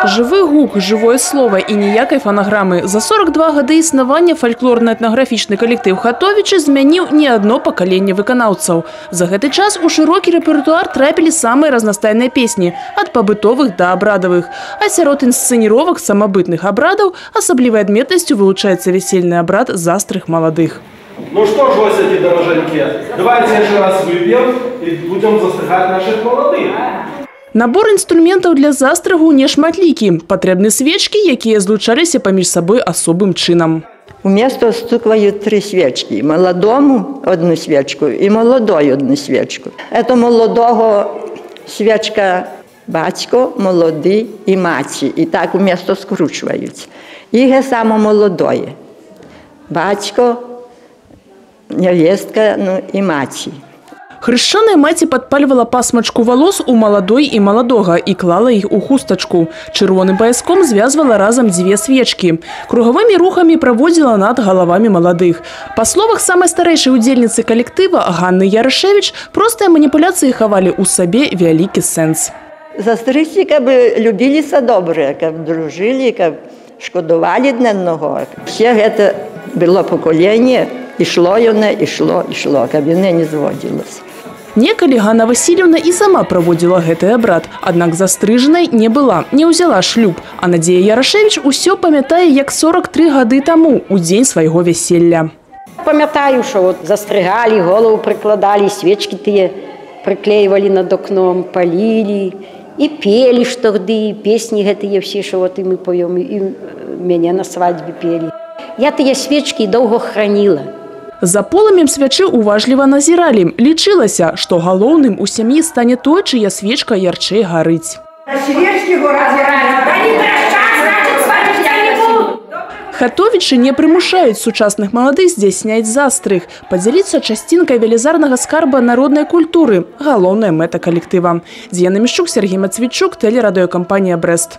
Жывы гук, жывое слово і ніякай фанаграмы. За 42 гады існавання фальклорна-этнаграфічны калектыў «Хатовічы» змяніў не адно пакаленне выканаўцаў. За гэты час у шырокі рэпертуар трапілі самыя разнастайныя песні, ад пабытовых да абрадавых. А сярод інсцэніровак самабытных абрадаў асаблівай адметнасцю вылучаецца весельны абрад застрых маладых. Ну что ж, гости дороженьки, давайте еще раз выпьем и будем застрыгать наших молодых. Набор інструментаў для застрыгу нешматлікі. Патрэбны свечкі, якія злучаліся паміж сабой асобым чынам. Уместо стуквают 3 свечки. Молодому одну свечку и молодой одну свечку. Это молодого свечка батько, молодий и маті. И так уместо скручивают. И само молодое. Батько, невестка, ну и маті. Хрышчаная маці падпальвала пасмачку волос у маладой і маладога і клала іх у хустачку. Чырвоным паяском звязвала разам 2 свечкі. Кругавымі рухамі праводзіла над галавамі маладых. Па словах самай старэйшай удзельніцы калектыва Ганны Ярашевіч, простыя маніпуляцыі хавалі ў сабе вялікі сэнс. Застрыгці, каб любіліся добре, каб дружылі, каб шкодувалі адне аднаго. Все гэта было пакаленне, ішло яно, ішло, каб яно не зводзілася. Некалі Ганна Васильевна і сама праводзіла гэты абрад, аднак застрыжанай не была, не ўзяла шлюб. А Надзея Ярашевіч усё памятае, як 43 гады таму, у дзень свайго вяселля. Памятаю, што застрыгалі, голову прыкладалі, свечкі тыя прыклейвалі над окном, палілі і пелі штогды, песні гэтыя ўсе, што мы поём, і мяне на свадьбе пелі. Я тыя свечкі доўга храніла. За полымем свячы уважліва назіралі. Лічылася, што галоўным у сям'і стане той, чыя свечка ярчэй гарыць. Хатовічы не прымушаюць сучасных маладых здзяйсняць застрыг, падзяліцца часцінкай велізарнага скарба народнай культуры – галоўная мэта калектыва. Дзіяна Мішчук, Сергій Мацвічук, тэлерадыёкампанія «Брэст».